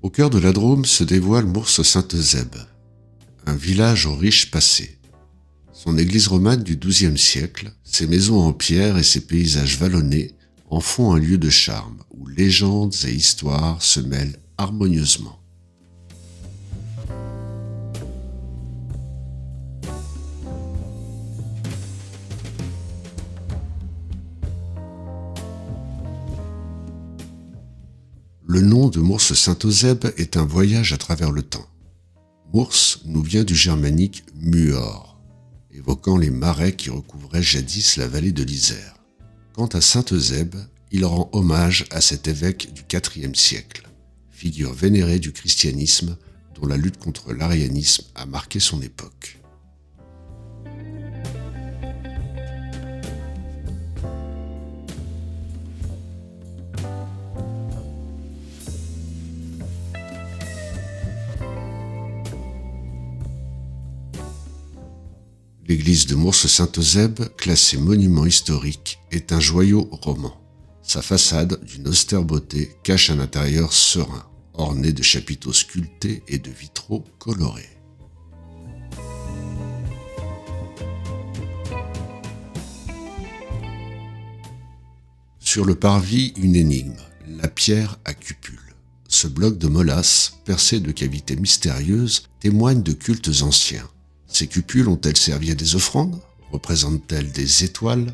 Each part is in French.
Au cœur de la Drôme se dévoile Mours-Saint-Eusèbe, un village au riche passé. Son église romane du XIIe siècle, ses maisons en pierre et ses paysages vallonnés en font un lieu de charme où légendes et histoires se mêlent harmonieusement. Le nom de Mours-Saint-Eusèbe est un voyage à travers le temps. Mours nous vient du germanique muor, évoquant les marais qui recouvraient jadis la vallée de l'Isère. Quant à Saint-Eusèbe, il rend hommage à cet évêque du IVe siècle, figure vénérée du christianisme dont la lutte contre l'arianisme a marqué son époque. L'église de Mours-Saint-Eusèbe, classée monument historique, est un joyau roman. Sa façade, d'une austère beauté, cache un intérieur serein, orné de chapiteaux sculptés et de vitraux colorés. Sur le parvis, une énigme, la pierre à cupule. Ce bloc de molasse, percé de cavités mystérieuses, témoigne de cultes anciens. Ces cupules ont-elles servi à des offrandes? Représentent-elles des étoiles?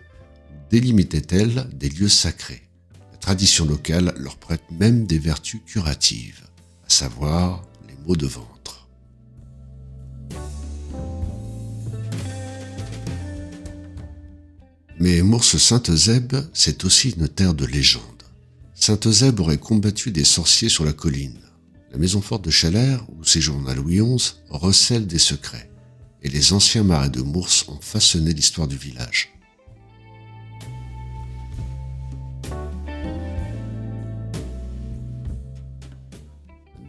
Ou délimitaient-elles des lieux sacrés? La tradition locale leur prête même des vertus curatives, à savoir les maux de ventre. Mais Mours-Saint-Eusèbe, c'est aussi une terre de légende. Saint-Eusèbe aurait combattu des sorciers sur la colline. La maison forte de Chalère, où séjourna Louis XI, recèle des secrets. Et les anciens marais de Mours ont façonné l'histoire du village.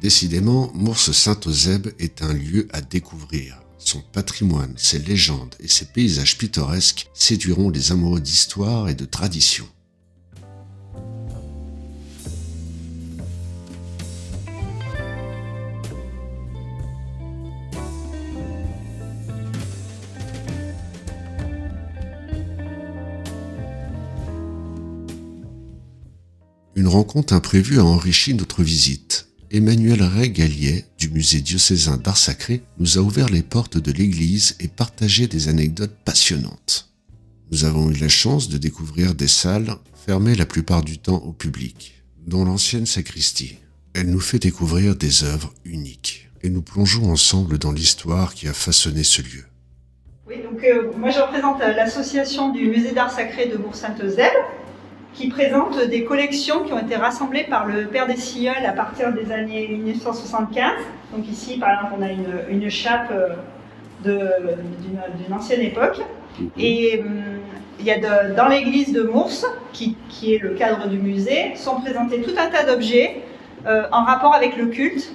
Décidément, Mours-Saint-Eusèbe est un lieu à découvrir. Son patrimoine, ses légendes et ses paysages pittoresques séduiront les amoureux d'histoire et de tradition. Une rencontre imprévue a enrichi notre visite. Emmanuel Ray-Galliet, du musée diocésain d'art sacré, nous a ouvert les portes de l'église et partagé des anecdotes passionnantes. Nous avons eu la chance de découvrir des salles fermées la plupart du temps au public, dont l'ancienne sacristie. Elle nous fait découvrir des œuvres uniques et nous plongeons ensemble dans l'histoire qui a façonné ce lieu. Oui, donc moi je représente l'association du musée d'art sacré de Mours-Saint-Eusèbe, qui présente des collections qui ont été rassemblées par le Père des Silleuls à partir des années 1975. Donc ici, par exemple, on a une chape d'une ancienne époque. Et il y a dans l'église de Mours, qui est le cadre du musée, sont présentés tout un tas d'objets en rapport avec le culte.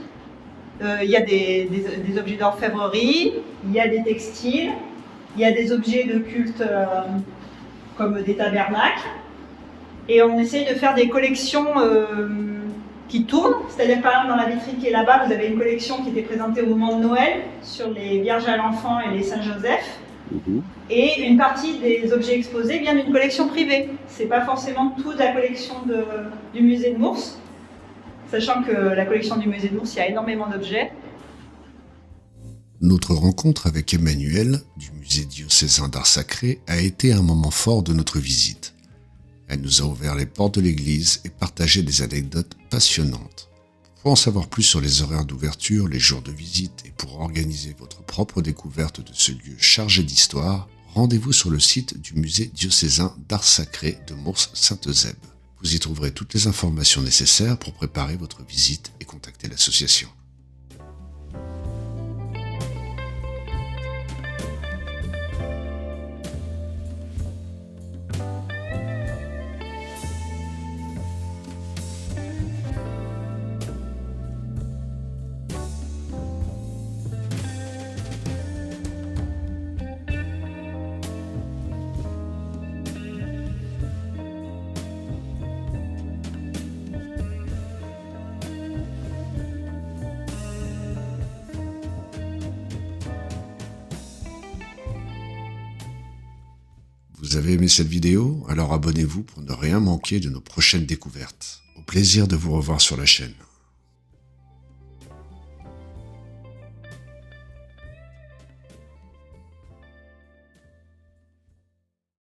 Il y a des objets d'orfèvrerie, il y a des textiles, il y a des objets de culte comme des tabernacles. Et on essaye de faire des collections qui tournent, c'est-à-dire par exemple dans la vitrine qui est là-bas, vous avez une collection qui était présentée au moment de Noël sur les Vierges à l'Enfant et les Saint-Joseph. Et une partie des objets exposés vient d'une collection privée. C'est pas forcément toute la collection du musée de Mours, sachant que la collection du musée de Mours, il y a énormément d'objets. Notre rencontre avec Emmanuel, du musée diocésain d'art sacré, a été un moment fort de notre visite. Elle nous a ouvert les portes de l'église et partagé des anecdotes passionnantes. Pour en savoir plus sur les horaires d'ouverture, les jours de visite et pour organiser votre propre découverte de ce lieu chargé d'histoire, rendez-vous sur le site du musée diocésain d'art sacré de Mours-Saint-Eusèbe. Vous y trouverez toutes les informations nécessaires pour préparer votre visite et contacter l'association. Vous avez aimé cette vidéo? Alors abonnez-vous pour ne rien manquer de nos prochaines découvertes. Au plaisir de vous revoir sur la chaîne.